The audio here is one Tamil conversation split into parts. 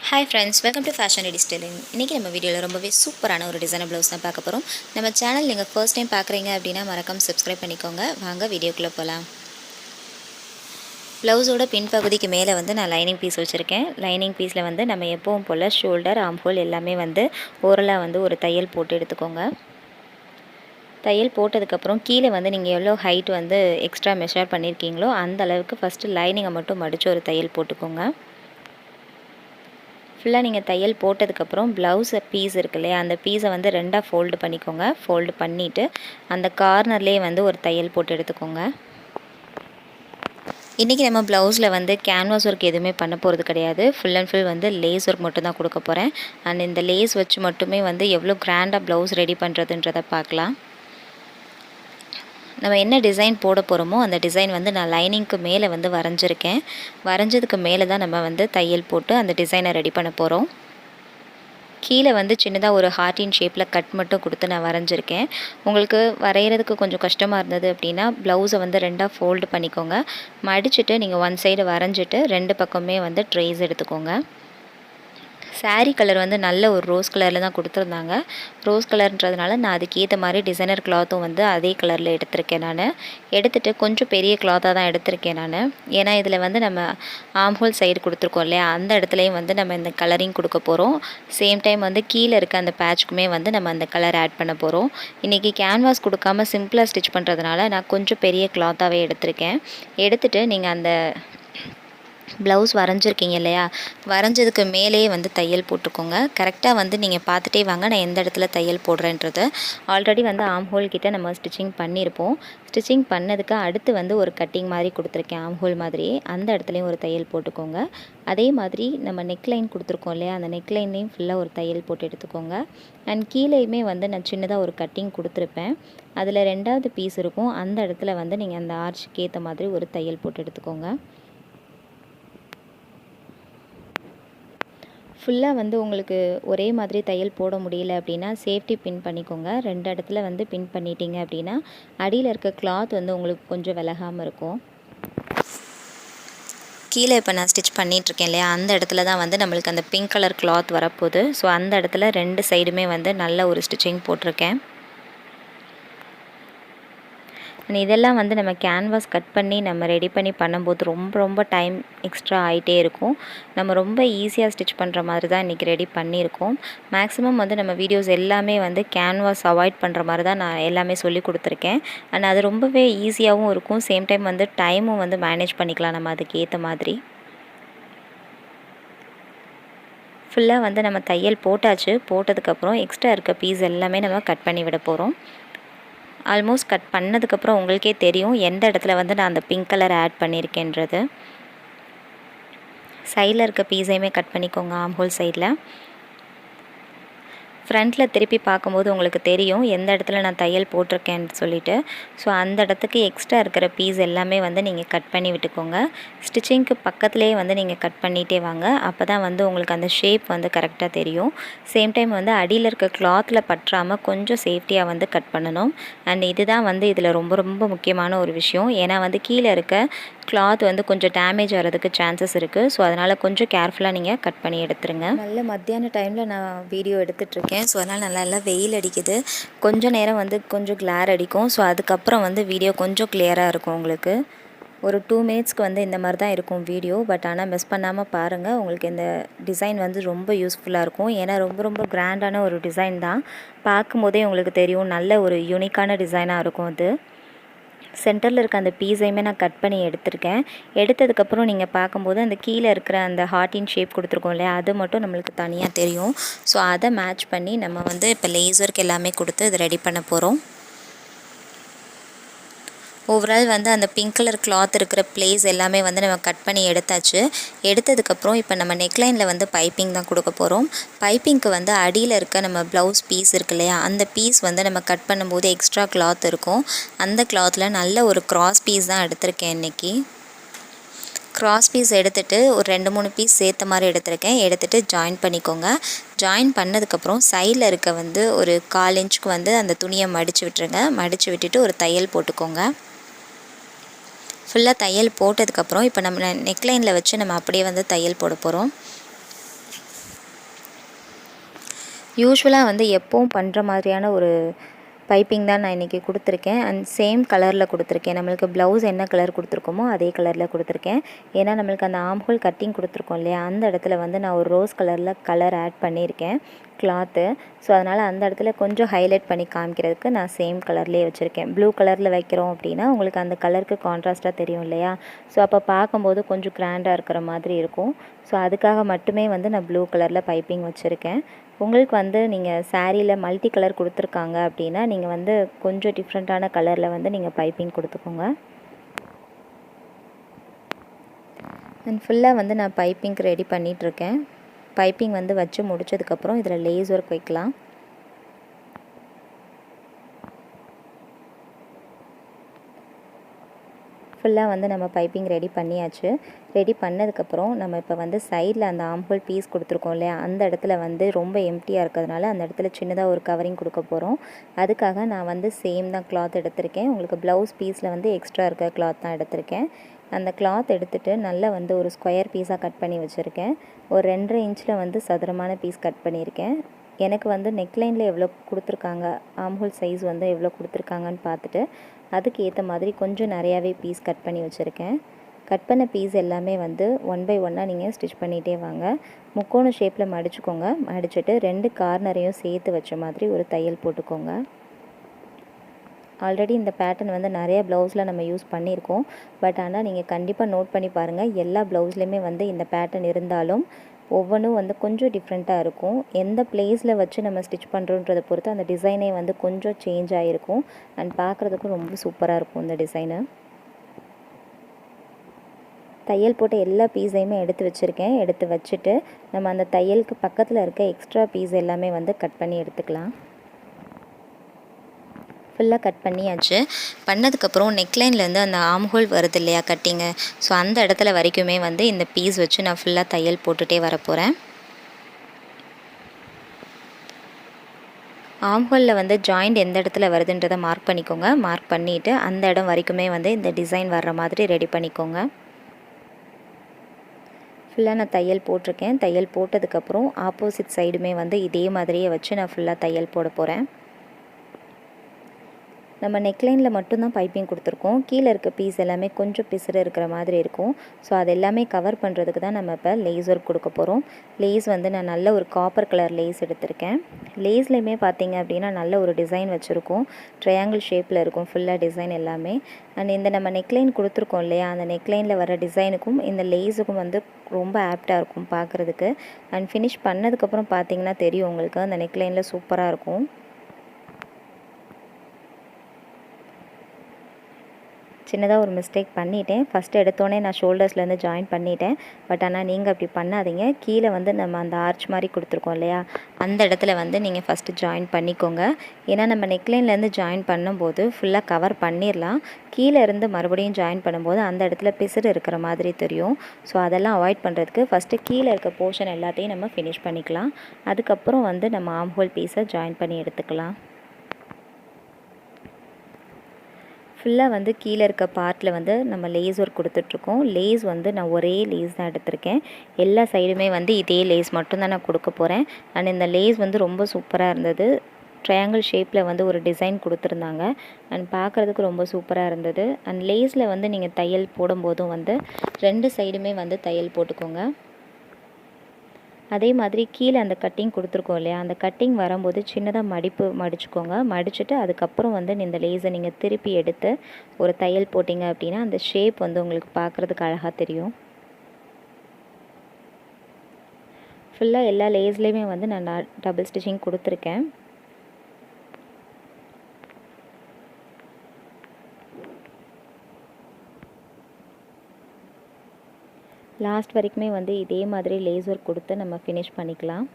Hi friends, welcome to fashion ready styling. இன்றைக்கி நம்ம வீடியோவில் ரொம்பவே சூப்பரான ஒரு டிசைனர் ப்ளவுஸ் தான் பார்க்க போகிறோம். நம்ம சேனல் நீங்கள் ஃபர்ஸ்ட் டைம் பார்க்குறீங்க அப்படின்னா மறக்காம சப்ஸ்கிரைப் பண்ணிக்கோங்க. வாங்க வீடியோக்குள்ளே போகலாம். ப்ளவுஸோட பின்பகுதிக்கு மேலே வந்து நான் லைனிங் பீஸ் வச்சுருக்கேன். லைனிங் பீஸில் வந்து நம்ம எப்பவும் போல் ஷோல்டர், ஆம்ஹோல் எல்லாமே வந்து ஓரலாக வந்து ஒரு தையல் போட்டு எடுத்துக்கோங்க. தையல் போட்டதுக்கப்புறம் கீழே வந்து நீங்கள் எவ்வளோ ஹைட் வந்து எக்ஸ்ட்ரா மெஷர் பண்ணியிருக்கீங்களோ அந்த அளவுக்கு ஃபஸ்ட்டு லைனிங்கை மட்டும் மடித்து ஒரு தையல் போட்டுக்கோங்க. ஃபுல்லாக நீங்கள் தையல் போட்டதுக்கப்புறம் ப்ளவுஸ் பீஸ் இருக்கு இல்லையா, அந்த பீஸை வந்து ரெண்டாக ஃபோல்டு பண்ணிக்கோங்க. ஃபோல்டு பண்ணிவிட்டு அந்த கார்னர்லேயே வந்து ஒரு தையல் போட்டு எடுத்துக்கோங்க. இன்றைக்கி நம்ம ப்ளவுஸில் வந்து கேன்வாஸ் ஒர்க் எதுவுமே பண்ண போகிறது கிடையாது. ஃபுல் அண்ட் ஃபுல் வந்து லேஸ் ஒர்க் மட்டும் தான் கொடுக்க போகிறேன். அண்ட் இந்த லேஸ் வச்சு மட்டுமே வந்து எவ்வளோ கிராண்டாக ப்ளவுஸ் ரெடி பண்ணுறதுன்றதை பார்க்கலாம். நம்ம என்ன டிசைன் போட போகிறோமோ அந்த டிசைன் வந்து நான் லைனிங்க்கு மேலே வந்து வரைஞ்சிருக்கேன். வரைஞ்சதுக்கு மேலே தான் நம்ம வந்து தையல் போட்டு அந்த டிசைனை ரெடி பண்ண போகிறோம். கீழே வந்து சின்னதாக ஒரு ஹார்ட்டின் ஷேப்பில் கட் மட்டும் கொடுத்து நான் வரைஞ்சிருக்கேன். உங்களுக்கு வரைகிறதுக்கு கொஞ்சம் கஷ்டமாக இருந்தது அப்படின்னா ப்ளவுஸை வந்து ரெண்டாக ஃபோல்டு பண்ணிக்கோங்க. மடிச்சுட்டு நீங்கள் ஒன் சைடு வரைஞ்சிட்டு ரெண்டு பக்கமே வந்து ட்ரேஸ் எடுத்துக்கோங்க. சாரீ கலர் வந்து நல்ல ஒரு ரோஸ் கலரில் தான் கொடுத்துருந்தாங்க. ரோஸ் கலர்ன்றதுனால நான் அதுக்கேற்ற மாதிரி டிசைனர் கிளாத்தும் வந்து அதே கலரில் எடுத்திருக்கேன். நான் எடுத்துகிட்டு கொஞ்சம் பெரிய கிளாத்தாக தான் எடுத்திருக்கேன் நான். ஏன்னா இதில் வந்து நம்ம ஆம்ஹோல் சைடு கொடுத்துருக்கோம் இல்லையா, அந்த இடத்துலையும் வந்து நம்ம இந்த கலரிங் கொடுக்க போகிறோம். சேம் டைம் வந்து கீழே இருக்க அந்த பேட்ச்க்குமே வந்து நம்ம அந்த கலர் ஆட் பண்ண போகிறோம். இன்றைக்கி கேன்வாஸ் கொடுக்காமல் சிம்பிளாக ஸ்டிச் பண்ணுறதுனால நான் கொஞ்சம் பெரிய கிளாத்தாகவே எடுத்திருக்கேன். எடுத்துகிட்டு நீங்கள் அந்த ப்ளவுஸ் வரைஞ்சிருக்கீங்க இல்லையா, வரைஞ்சதுக்கு மேலேயே வந்து தையல் போட்டுக்கோங்க. கரெக்டாக வந்து நீங்கள் பார்த்துட்டே வாங்க நான் எந்த இடத்துல தையல் போடுறேன்றது. ஆல்ரெடி வந்து ஆம்ஹோல் கிட்ட நம்ம ஸ்டிச்சிங் பண்ணியிருப்போம். ஸ்டிச்சிங் பண்ணதுக்கு அடுத்து வந்து ஒரு கட்டிங் மாதிரி கொடுத்துருக்கேன் ஆம்ஹோல் மாதிரி. அந்த இடத்துலையும் ஒரு தையல் போட்டுக்கோங்க. அதே மாதிரி நம்ம நெக்லைன் கொடுத்துருக்கோம் இல்லையா, அந்த நெக்லைன்லேயும் ஃபுல்லாக ஒரு தையல் போட்டு எடுத்துக்கோங்க. அண்ட் கீழேயுமே வந்து நான் சின்னதாக ஒரு கட்டிங் கொடுத்துருப்பேன். அதில் ரெண்டாவது பீஸ் இருக்கும், அந்த இடத்துல வந்து நீங்கள் அந்த ஆர்ச்சுக்கு ஏற்ற மாதிரி ஒரு தையல் போட்டு எடுத்துக்கோங்க. ஃபுல்லாக வந்து உங்களுக்கு ஒரே மாதிரி தையல் போட முடியல அப்படின்னா சேஃப்டி பின் பண்ணிக்கோங்க. ரெண்டு இடத்துல வந்து பின் பண்ணிட்டீங்க அப்படின்னா அடியில் இருக்க கிளாத் வந்து உங்களுக்கு கொஞ்சம் விலகாமல் இருக்கும். கீழே இப்போ நான் ஸ்டிச் பண்ணிகிட்ருக்கேன் இல்லையா, அந்த இடத்துல தான் வந்து நம்மளுக்கு அந்த பிங்க் கலர் கிளாத் வரப்போகுது. ஸோ அந்த இடத்துல ரெண்டு சைடுமே வந்து நல்ல ஒரு ஸ்டிச்சிங் போட்டிருக்கேன். இதெல்லாம் வந்து நம்ம கேன்வாஸ் கட் பண்ணி நம்ம ரெடி பண்ணி பண்ணும்போது ரொம்ப டைம் எக்ஸ்ட்ரா ஆகிட்டே இருக்கும். நம்ம ரொம்ப ஈஸியாக ஸ்டிச் பண்ணுற மாதிரி தான் இன்றைக்கி ரெடி பண்ணியிருக்கோம். மேக்ஸிமம் வந்து நம்ம வீடியோஸ் எல்லாமே வந்து கேன்வாஸ் அவாய்ட் பண்ணுற மாதிரி தான் நான் எல்லாமே சொல்லி கொடுத்துருக்கேன். அண்ட் அது ரொம்பவே ஈஸியாகவும் இருக்கும். சேம் டைம் வந்து டைமும் வந்து மேனேஜ் பண்ணிக்கலாம் நம்ம அதுக்கு ஏற்ற மாதிரி. ஃபுல்லாக வந்து நம்ம தையல் போட்டாச்சு. போட்டதுக்கப்புறம் எக்ஸ்ட்ரா இருக்க பீஸ் எல்லாமே நம்ம கட் பண்ணி விட போகிறோம். ஆல்மோஸ்ட் கட் பண்ணதுக்கப்புறம் உங்களுக்கே தெரியும் எந்த இடத்துல வந்து நான் அந்த பிங்க் கலர் ஆட் பண்ணியிருக்கேன்றது. சைடில் இருக்க பீஸையுமே கட் பண்ணிக்கோங்க ஆம்ஹோல் சைடில். ஃப்ரண்ட்டில் திருப்பி பார்க்கும்போது உங்களுக்கு தெரியும் எந்த இடத்துல நான் தையல் போட்டிருக்கேன்னு சொல்லிவிட்டு. ஸோ அந்த இடத்துக்கு எக்ஸ்ட்ரா இருக்கிற பீஸ் எல்லாமே வந்து நீங்கள் கட் பண்ணி விட்டுக்கோங்க. ஸ்டிச்சிங்க்கு பக்கத்துலேயே வந்து நீங்கள் கட் பண்ணிகிட்டே வாங்க. அப்போ தான் வந்து உங்களுக்கு அந்த ஷேப் வந்து கரெக்டாக தெரியும். சேம் டைம் வந்து அடியில் இருக்க கிளாத்தில் பற்றாமல் கொஞ்சம் சேஃப்டியாக வந்து கட் பண்ணணும். அண்ட் இதுதான் வந்து இதில் ரொம்ப முக்கியமான ஒரு விஷயம். ஏன்னா வந்து கீழே இருக்க கிளாத் வந்து கொஞ்சம் டேமேஜ் ஆகிறதுக்கு சான்சஸ் இருக்குது. ஸோ அதனால் கொஞ்சம் கேர்ஃபுல்லாக நீங்கள் கட் பண்ணி எடுத்துருங்க. நல்ல மத்தியான டைமில் நான் வீடியோ எடுத்துகிட்ருக்கேன். ஸோ அதனால் நல்லா வெயில் அடிக்குது. கொஞ்சம் நேரம் வந்து கொஞ்சம் கிளார் அடிக்கும். ஸோ அதுக்கப்புறம் வந்து வீடியோ கொஞ்சம் கிளியராக இருக்கும். உங்களுக்கு ஒரு 2 மினிட்ஸ்க்கு வந்து இந்த மாதிரி தான் இருக்கும் வீடியோ. பட் ஆனால் மிஸ் பண்ணாமல் பாருங்கள். உங்களுக்கு இந்த டிசைன் வந்து ரொம்ப யூஸ்ஃபுல்லாக இருக்கும். ஏன்னா ரொம்ப கிராண்டான ஒரு டிசைன் தான். பார்க்கும்போதே உங்களுக்கு தெரியும் நல்ல ஒரு யூனிக்கான டிசைனாக இருக்கும். அது சென்டரில் இருக்க அந்த பீஸையுமே நான் கட் பண்ணி எடுத்திருக்கேன். எடுத்ததுக்கப்புறம் நீங்கள் பார்க்கும்போது அந்த கீழே இருக்கிற அந்த ஹார்ட்டின் ஷேப் கொடுத்துருக்கோம் இல்லையா, அது மட்டும் நம்மளுக்கு தனியாக தெரியும். ஸோ அதை மேட்ச் பண்ணி நம்ம வந்து இப்போ லேசருக்கு எல்லாமே கொடுத்து இதை ரெடி பண்ண போகிறோம். ஓவரால் வந்து அந்த பிங்க் கலர் கிளாத் இருக்கிற பிளேஸ் எல்லாமே வந்து நம்ம கட் பண்ணி எடுத்தாச்சு. எடுத்ததுக்கப்புறம் இப்போ நம்ம நெக்லைனில் வந்து பைப்பிங் தான் கொடுக்க போகிறோம். பைப்பிங்க்கு வந்து அடியில் இருக்க நம்ம ப்ளவுஸ் பீஸ் இருக்கு இல்லையா, அந்த பீஸ் வந்து நம்ம கட் பண்ணும்போது எக்ஸ்ட்ரா கிளாத் இருக்கும். அந்த கிளாத்தில் நல்ல ஒரு கிராஸ் பீஸ் தான் எடுத்திருக்கேன் இன்றைக்கி. கிராஸ் பீஸ் எடுத்துகிட்டு ஒரு 2-3 பீஸ் சேர்த்த மாதிரி எடுத்திருக்கேன். எடுத்துகிட்டு ஜாயின் பண்ணிக்கோங்க. ஜாயின் பண்ணதுக்கப்புறம் சைடில் இருக்க வந்து ஒரு 1/4 இன்ச்சுக்கு வந்து அந்த துணியை மடித்து விட்டுருங்க. மடித்து விட்டுட்டு ஒரு தையல் போட்டுக்கோங்க. ஃபுல்லாக தையல் போட்டதுக்கப்புறம் இப்போ நம்ம நெக்லைனில் வச்சு நம்ம அப்படியே வந்து தையல் போட போகிறோம். யூசுவலாக வந்து எப்போவும் பண்ணுற மாதிரியான ஒரு பைப்பிங் தான் நான் இன்றைக்கி கொடுத்துருக்கேன். அண்ட் சேம் கலரில் கொடுத்துருக்கேன். நம்மளுக்கு ப்ளவுஸ் என்ன கலர் கொடுத்துருக்கோமோ அதே கலரில் கொடுத்துருக்கேன். ஏன்னா நம்மளுக்கு அந்த ஆம்ஹோல் கட்டிங் கொடுத்துருக்கோம் இல்லையா, அந்த இடத்துல வந்து நான் ஒரு ரோஸ் கலரில் கலர் ஆட் பண்ணியிருக்கேன் கிளாத்து. ஸோ அதனால் அந்த இடத்துல கொஞ்சம் ஹைலைட் பண்ணி காமிக்கிறதுக்கு நான் சேம் கலர்லேயே வச்சுருக்கேன். ப்ளூ கலரில் வைக்கிறோம் அப்படின்னா உங்களுக்கு அந்த கலருக்கு கான்ட்ராஸ்ட்டாக தெரியும் இல்லையா, ஸோ அப்போ பார்க்கும்போது கொஞ்சம் கிராண்டாக இருக்கிற மாதிரி இருக்கும். ஸோ அதுக்காக மட்டுமே வந்து நான் ப்ளூ கலரில் பைப்பிங் வச்சுருக்கேன். உங்களுக்கு வந்து நீங்கள் சாரியில் மல்டி கலர் கொடுத்துருக்காங்க அப்படின்னா நீங்கள் வந்து கொஞ்சம் டிஃப்ரெண்ட்டான கலரில் வந்து நீங்கள் பைப்பிங் கொடுத்துக்கோங்க. அண்ட் ஃபுல்லாக வந்து நான் பைப்பிங்க்கு ரெடி பண்ணிகிட்ருக்கேன். பைப்பிங் வந்து வச்சு முடித்ததுக்கப்புறம் இதில் லேஸ் ஒர்க் வைக்கலாம். ஃபுல்லாக வந்து நம்ம பைப்பிங் ரெடி பண்ணியாச்சு. ரெடி பண்ணதுக்கப்புறம் நம்ம இப்போ வந்து சைடில் அந்த ஆம்ஹோல் பீஸ் கொடுத்துருக்கோம் இல்லையா, அந்த இடத்துல வந்து ரொம்ப எம்டியாக இருக்கிறதுனால அந்த இடத்துல சின்னதாக ஒரு கவரிங் கொடுக்க போகிறோம். அதுக்காக நான் வந்து சேம் தான் கிளாத் எடுத்திருக்கேன். உங்களுக்கு ப்ளவுஸ் பீஸில் வந்து எக்ஸ்ட்ரா இருக்க கிளாத் தான் எடுத்திருக்கேன். அந்த கிளாத் எடுத்துகிட்டு நல்லா வந்து ஒரு ஸ்கொயர் பீஸாக கட் பண்ணி வச்சுருக்கேன். ஒரு 2.5 இன்ச்சில் வந்து சதுரமான பீஸ் கட் பண்ணியிருக்கேன். எனக்கு வந்து நெக்லைனில் எவ்வளோ கொடுத்துருக்காங்க, ஆம்ஹோல் சைஸ் வந்து எவ்வளோ கொடுத்துருக்காங்கன்னு பார்த்துட்டு அதுக்கு ஏற்ற மாதிரி கொஞ்சம் நிறையாவே பீஸ் கட் பண்ணி வச்சுருக்கேன். கட் பண்ண பீஸ் எல்லாமே வந்து 1 பை 1 நீங்கள் ஸ்டிச் பண்ணிகிட்டே வாங்க. முக்கோண ஷேப்பில் மடிச்சுக்கோங்க. மடிச்சுட்டு 2 கார்னரையும் சேர்த்து வச்ச மாதிரி ஒரு தையல் போட்டுக்கோங்க. ஆல்ரெடி இந்த பேட்டர்ன் வந்து நிறைய ப்ளவுஸில் நம்ம யூஸ் பண்ணியிருக்கோம். பட் ஆனால் நீங்கள் கண்டிப்பாக நோட் பண்ணி பாருங்கள், எல்லா ப்ளவுஸ்லேயுமே வந்து இந்த பேட்டர்ன் இருந்தாலும் ஒவ்வொன்றும் வந்து கொஞ்சம் டிஃப்ரெண்ட்டாக இருக்கும். எந்த பிளேஸில் வச்சு நம்ம ஸ்டிச் பண்ணுறோன்றதை பொறுத்து அந்த டிசைனே வந்து கொஞ்சம் சேஞ்ச் ஆகிருக்கும். அண்ட் பார்க்குறதுக்கும் ரொம்ப சூப்பராக இருக்கும் இந்த டிசைனு. தையல் போட்ட எல்லா பீஸையுமே எடுத்து வச்சுருக்கேன். எடுத்து வச்சுட்டு நம்ம அந்த தையலுக்கு பக்கத்தில் இருக்க எக்ஸ்ட்ரா பீஸ் எல்லாமே வந்து கட் பண்ணி எடுத்துக்கலாம். ஃபுல்லாக கட் பண்ணியாச்சு. பண்ணதுக்கப்புறம் நெக்லைன்லேருந்து அந்த ஆம்ஹோல் வருது இல்லையா கட்டிங்கு, ஸோ அந்த இடத்துல வரைக்குமே வந்து இந்த பீஸ் வச்சு நான் ஃபுல்லாக தையல் போட்டுகிட்டே வரப்போகிறேன். ஆம்ஹோலில் வந்து ஜாயிண்ட் எந்த இடத்துல வருதுன்றதை மார்க் பண்ணிக்கோங்க. மார்க் பண்ணிவிட்டு அந்த இடம் வரைக்குமே வந்து இந்த டிசைன் வர்ற மாதிரி ரெடி பண்ணிக்கோங்க. ஃபுல்லாக நான் தையல் போட்டிருக்கேன். தையல் போட்டதுக்கப்புறம் ஆப்போசிட் சைடுமே வந்து இதே மாதிரியே வச்சு நான் ஃபுல்லாக தையல் போட போகிறேன். நம்ம நெக்லைனில் மட்டும்தான் பைப்பிங் கொடுத்துருக்கோம். கீழே இருக்க பீஸ் எல்லாமே கொஞ்சம் பிசுறு இருக்கிற மாதிரி இருக்கும். ஸோ அது எல்லாமே கவர் பண்ணுறதுக்கு தான் நம்ம இப்போ லேஸ் ஒர்க் கொடுக்க போகிறோம். லேஸ் வந்து நான் நல்ல ஒரு காப்பர் கலர் லேஸ் எடுத்திருக்கேன். லேஸ்லேயுமே பார்த்தீங்க அப்படின்னா நல்ல ஒரு டிசைன் வச்சுருக்கோம். ட்ரையாங்கிள் ஷேப்பில் இருக்கும் ஃபுல்லாக டிசைன் எல்லாமே. அண்ட் இந்த நம்ம நெக்லைன் கொடுத்துருக்கோம் இல்லையா, அந்த நெக்லைனில் வர டிசைனுக்கும் இந்த லேஸுக்கும் வந்து ரொம்ப ஆப்டாக இருக்கும் பார்க்குறதுக்கு. அண்ட் ஃபினிஷ் பண்ணதுக்கப்புறம் பார்த்தீங்கன்னா தெரியும் உங்களுக்கு, அந்த நெக்லைனில் சூப்பராக இருக்கும். சின்னதாக ஒரு மிஸ்டேக் பண்ணிட்டேன். ஃபஸ்ட்டு எடுத்தோடனே நான் ஷோல்டர்ஸ்லேருந்து ஜாயின் பண்ணிட்டேன். பட் ஆனால் நீங்கள் அப்படி பண்ணாதீங்க. கீழே வந்து நம்ம அந்த ஆர்ச் மாதிரி கொடுத்துருக்கோம் இல்லையா, அந்த இடத்துல வந்து நீங்கள் ஃபஸ்ட்டு ஜாயின் பண்ணிக்கோங்க. ஏன்னா நம்ம நெக்லைன்லேருந்து ஜாயின் பண்ணும்போது ஃபுல்லாக கவர் பண்ணிடலாம். கீழே இருந்து மறுபடியும் ஜாயின் பண்ணும்போது அந்த இடத்துல பிசுறு இருக்கிற மாதிரி தெரியும். ஸோ அதெல்லாம் அவாய்ட் பண்ணுறதுக்கு ஃபஸ்ட்டு கீழே இருக்க போர்ஷன் எல்லாத்தையும் நம்ம ஃபினிஷ் பண்ணிக்கலாம். அதுக்கப்புறம் வந்து நம்ம ஆம்ஹோல் பீஸை ஜாயின் பண்ணி எடுத்துக்கலாம். ஃபுல்லாக வந்து கீழே இருக்க பார்ட்டில் வந்து நம்ம லேஸ் ஒர்க் கொடுத்துட்ருக்கோம். லேஸ் வந்து நான் ஒரே லேஸ் தான் எடுத்திருக்கேன். எல்லா சைடுமே வந்து இதே லேஸ் மட்டும்தான் நான் கொடுக்க போகிறேன். அண்ட் இந்த லேஸ் வந்து ரொம்ப சூப்பராக இருந்தது. ட்ரையாங்கிள் ஷேப்பில் வந்து ஒரு டிசைன் கொடுத்துருந்தாங்க. அண்ட் பார்க்குறதுக்கு ரொம்ப சூப்பராக இருந்தது. அண்ட் லேஸில் வந்து நீங்கள் தையல் போடும்போதும் வந்து 2 சைடுமே வந்து தையல் போட்டுக்கோங்க. அதே மாதிரி கீழே அந்த கட்டிங் கொடுத்துருக்கோம் இல்லையா, அந்த கட்டிங் வரும்போது சின்னதாக மடிச்சுக்கோங்க. மடிச்சுட்டு அதுக்கப்புறம் வந்து இந்த லேஸை நீங்கள் திருப்பி எடுத்து ஒரு தையல் போட்டிங்க அப்படின்னா அந்த ஷேப் வந்து உங்களுக்கு பார்க்குறதுக்கு அழகாக தெரியும். ஃபுல்லாக எல்லா லேஸ்லேயுமே வந்து நான் டபுள் ஸ்டிச்சிங் கொடுத்துருக்கேன். லாஸ்ட் வரைக்குமே வந்து இதே மாதிரி லேஸ் ஒர்க் கொடுத்து நம்ம ஃபினிஷ் பண்ணிக்கலாம்.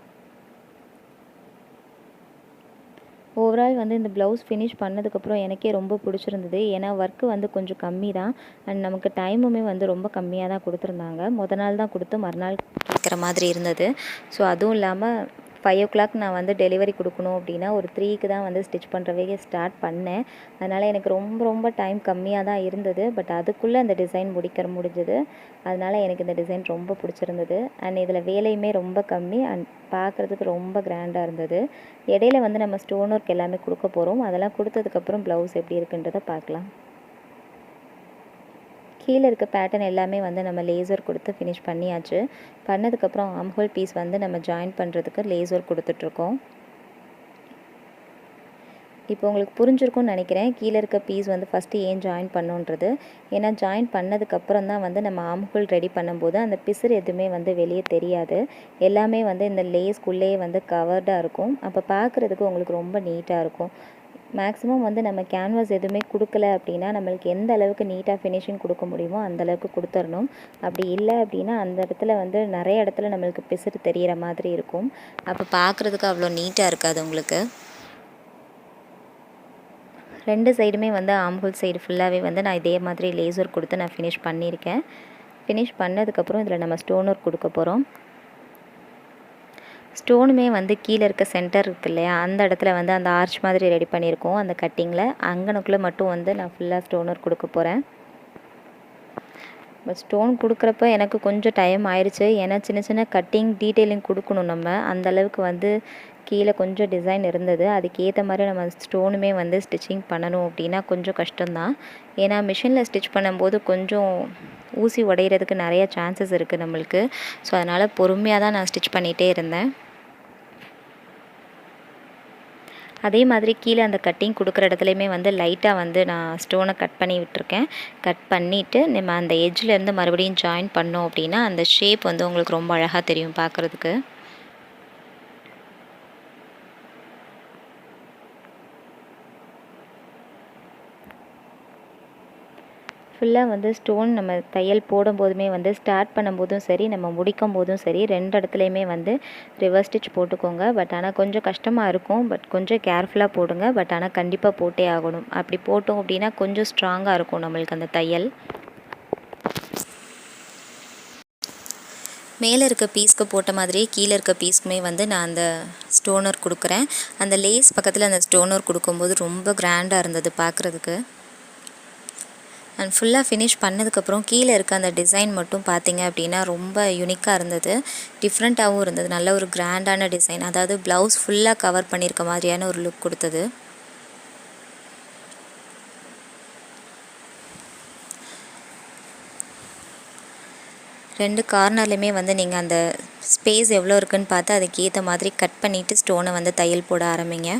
ஓவரால் வந்து இந்த ப்ளவுஸ் ஃபினிஷ் பண்ணதுக்கப்புறம் எனக்கே ரொம்ப பிடிச்சிருந்தது. ஏன்னா ஒர்க்கு வந்து கொஞ்சம் கம்மி தான். அண்ட் நமக்கு டைமுமே வந்து ரொம்ப கம்மியாக தான் கொடுத்துருந்தாங்க. நாள் தான் கொடுத்து மறுநாள் கேட்குற மாதிரி இருந்தது. ஸோ அதுவும் இல்லாமல் 5 o'clock நான் வந்து டெலிவரி கொடுக்கணும் அப்படின்னா ஒரு 3க்கு தான் வந்து ஸ்டிச் பண்ணுறவே ஸ்டார்ட் பண்ணேன். அதனால் எனக்கு ரொம்ப டைம் கம்மியாக தான் இருந்தது. பட் அதுக்குள்ளே அந்த டிசைன் முடிஞ்சது. அதனால் எனக்கு இந்த டிசைன் ரொம்ப பிடிச்சிருந்தது. அண்ட் இதில் வேலையுமே ரொம்ப கம்மி அண்ட் பார்க்குறதுக்கு ரொம்ப கிராண்டாக இருந்தது. இடையில வந்து நம்ம ஸ்டோன் ஒர்க் எல்லாமே கொடுக்க போகிறோம். அதெல்லாம் கொடுத்ததுக்கப்புறம் ப்ளவுஸ் எப்படி இருக்குன்றதை பார்க்கலாம். கீழே இருக்க பேட்டர்ன் எல்லாமே வந்து நம்ம லேசர் கொடுத்து ஃபினிஷ் பண்ணியாச்சு. பண்ணதுக்கப்புறம் ஆம்ஹோல் பீஸ் வந்து நம்ம ஜாயின் பண்ணுறதுக்கு லேசர் கொடுத்துட்ருக்கோம். இப்போ உங்களுக்கு புரிஞ்சிருக்கும்னு நினைக்கிறேன் கீழே இருக்க பீஸ் வந்து ஃபஸ்ட்டு ஏன் ஜாயின் பண்ணோன்றது. ஏன்னா ஜாயின் பண்ணதுக்கப்புறம் தான் வந்து நம்ம ஆம்ஹோல் ரெடி பண்ணும்போது அந்த பிசுறு எதுவுமே வந்து வெளியே தெரியாது. எல்லாமே வந்து இந்த லேஸ்க்குள்ளேயே வந்து கவர்டாக இருக்கும். அப்போ பார்க்குறதுக்கு உங்களுக்கு ரொம்ப நீட்டாக இருக்கும். மேக்ஸிமம் வந்து நம்ம கேன்வாஸ் எதுவுமே கொடுக்கல அப்படின்னா நம்மளுக்கு எந்த அளவுக்கு நீட்டாக ஃபினிஷிங் கொடுக்க முடியுமோ அந்தளவுக்கு கொடுத்துடணும். அப்படி இல்லை அப்படின்னா அந்த இடத்துல வந்து நிறைய இடத்துல நம்மளுக்கு பிசுறு தெரிகிற மாதிரி இருக்கும். அப்போ பார்க்குறதுக்கு அவ்வளோ நீட்டாக இருக்காது உங்களுக்கு. 2 சைடுமே வந்து ஆம்ஹோல் சைடு ஃபுல்லாகவே வந்து நான் இதே மாதிரி லேசர் கொடுத்து நான் ஃபினிஷ் பண்ணியிருக்கேன். ஃபினிஷ் பண்ணதுக்கப்புறம் இதில் நம்ம ஸ்டோன் ஒர்க் கொடுக்க போகிறோம். ஸ்டோனுமே வந்து கீழே இருக்க சென்டர் இருக்கு இல்லையா, அந்த இடத்துல வந்து அந்த ஆர்ச் மாதிரி ரெடி பண்ணியிருக்கோம். அந்த கட்டிங்கில் அங்கனுக்குள்ளே மட்டும் வந்து நான் ஃபுல்லாக ஸ்டோன் ஒர்க் கொடுக்க போகிறேன். பட் ஸ்டோன் கொடுக்குறப்ப எனக்கு கொஞ்சம் டைம் ஆயிடுச்சு. ஏன்னா சின்ன கட்டிங் டீட்டெயிலிங் கொடுக்கணும் நம்ம. அந்தளவுக்கு வந்து கீழே கொஞ்சம் டிசைன் இருந்தது. அதுக்கேற்ற மாதிரி நம்ம ஸ்டோனுமே வந்து ஸ்டிச்சிங் பண்ணணும் அப்படின்னா கொஞ்சம் கஷ்டம்தான். ஏன்னா மிஷினில் ஸ்டிச் பண்ணும்போது கொஞ்சம் ஊசி உடையிறதுக்கு நிறைய சான்சஸ் இருக்குது நம்மளுக்கு. ஸோ அதனால் பொறுமையாக தான் நான் ஸ்டிச் பண்ணிகிட்டே இருந்தேன். அதே மாதிரி கீழே அந்த கட்டிங் கொடுக்குற இடத்துலையுமே வந்து லைட்டாக வந்து நான் ஸ்டோனை கட் பண்ணி விட்டுருக்கேன். கட் பண்ணிவிட்டு நம்ம அந்த எட்ஜ்லேருந்து மறுபடியும் ஜாயின் பண்ணோம் அப்படின்னா அந்த ஷேப் வந்து உங்களுக்கு ரொம்ப அழகாக தெரியும் பார்க்குறதுக்கு. ஃபுல்லாக வந்து ஸ்டோன் நம்ம தையல் போடும்போதுமே வந்து ஸ்டார்ட் பண்ணும்போதும் சரி நம்ம முடிக்கும் போதும் சரி 2 இடத்துலையுமே வந்து ரிவர்ஸ் ஸ்டிச் போட்டுக்கோங்க. பட் ஆனால் கொஞ்சம் கஷ்டமாக இருக்கும். பட் கொஞ்சம் கேர்ஃபுல்லாக போடுங்க. பட் ஆனால் கண்டிப்பாக போட்டே ஆகணும். அப்படி போட்டோம் அப்படின்னா கொஞ்சம் ஸ்ட்ராங்காக இருக்கும் நம்மளுக்கு அந்த தையல். மேலே இருக்க பீஸ்க்கு போட்ட மாதிரியே கீழே இருக்க பீஸ்க்குமே வந்து நான் அந்த ஸ்டோனர் கொடுக்குறேன். அந்த லேஸ் பக்கத்தில் அந்த ஸ்டோனர் கொடுக்கும்போது ரொம்ப கிராண்டாக இருந்தது பார்க்குறதுக்கு. அண்ட் ஃபுல்லாக ஃபினிஷ் பண்ணதுக்கப்புறம் கீழே இருக்க அந்த டிசைன் மட்டும் பார்த்திங்க அப்படின்னா ரொம்ப யூனிக்காக இருந்தது. டிஃப்ரெண்ட்டாகவும் இருந்தது. நல்ல ஒரு கிராண்டான டிசைன். அதாவது ப்ளவுஸ் ஃபுல்லாக கவர் பண்ணியிருக்க மாதிரியான ஒரு லுக் கொடுத்தது. ரெண்டு கார்னர்லையுமே வந்து நீங்கள் அந்த ஸ்பேஸ் எவ்வளோ இருக்குதுன்னு பார்த்து அதுக்கேற்ற மாதிரி கட் பண்ணிவிட்டு ஸ்டோனை வந்து தையல் போட ஆரம்பிங்க.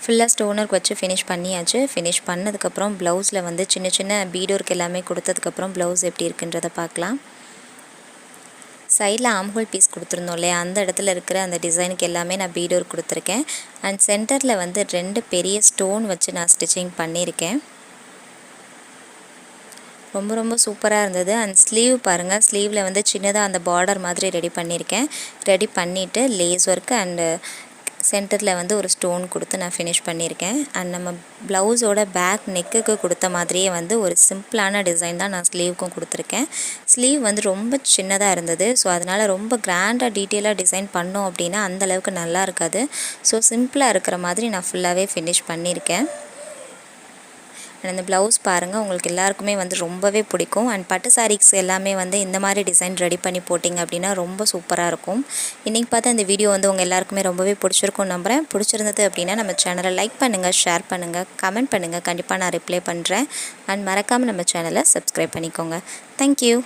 ஃபுல்லாக ஸ்டோன் ஒர்க் வச்சு ஃபினிஷ் பண்ணியாச்சு. ஃபினிஷ் பண்ணதுக்கப்புறம் ப்ளவுஸில் வந்து சின்ன பீட் ஒர்க் எல்லாமே கொடுத்ததுக்கப்புறம் ப்ளவுஸ் எப்படி இருக்குன்றதை பார்க்கலாம். சைடில் ஆம்ஹோல் பீஸ் கொடுத்துருந்தோம் இல்லையா, அந்த இடத்துல இருக்கிற அந்த டிசைனுக்கு எல்லாமே நான் பீட் ஒர்க் கொடுத்துருக்கேன். அண்ட் சென்டரில் வந்து 2 பெரிய ஸ்டோன் வச்சு நான் ஸ்டிச்சிங் பண்ணியிருக்கேன். ரொம்ப சூப்பராக இருந்தது. அண்ட் ஸ்லீவ் பாருங்கள், ஸ்லீவில் வந்து சின்னதாக அந்த பார்டர் மாதிரி ரெடி பண்ணியிருக்கேன். ரெடி பண்ணிவிட்டு லேஸ் ஒர்க்கு அண்டு சென்டரில் வந்து ஒரு ஸ்டோன் கொடுத்து நான் ஃபினிஷ் பண்ணியிருக்கேன். அண்ட் நம்ம ப்ளவுஸோட பேக் நெக்குக்கு கொடுத்த மாதிரியே வந்து ஒரு சிம்பிளான டிசைன் தான் நான் ஸ்லீவுக்கும் கொடுத்துருக்கேன். ஸ்லீவ் வந்து ரொம்ப சின்னதாக இருந்தது. ஸோ அதனால் ரொம்ப கிராண்டாக டீட்டெயிலாக டிசைன் பண்ணோம் அப்படின்னா அந்தளவுக்கு நல்லா இருக்காது. ஸோ சிம்பிளாக இருக்கிற மாதிரி நான் ஃபுல்லாகவே ஃபினிஷ் பண்ணியிருக்கேன். அண்ட் அந்த ப்ளவுஸ் பாருங்கள், உங்களுக்கு எல்லாருக்குமே வந்து ரொம்பவே பிடிக்கும். அண்ட் பட்டு சாரீஸ் எல்லாமே வந்து இந்த மாதிரி டிசைன் ரெடி பண்ணி போட்டிங்க அப்படின்னா ரொம்ப சூப்பராக இருக்கும். இன்றைக்கி பார்த்தா இந்த வீடியோ வந்து உங்கள் எல்லாருக்குமே ரொம்பவே பிடிச்சிருக்கும்னு நம்புகிறேன். பிடிச்சிருந்தது அப்படின்னா நம்ம சேனலை லைக் பண்ணுங்கள், ஷேர் பண்ணுங்கள், கமெண்ட் பண்ணுங்கள். கண்டிப்பாக நான் ரிப்ளை பண்ணுறேன். அண்ட் மறக்காமல் நம்ம சேனலை சப்ஸ்கிரைப் பண்ணிக்கோங்க. தேங்க்யூ.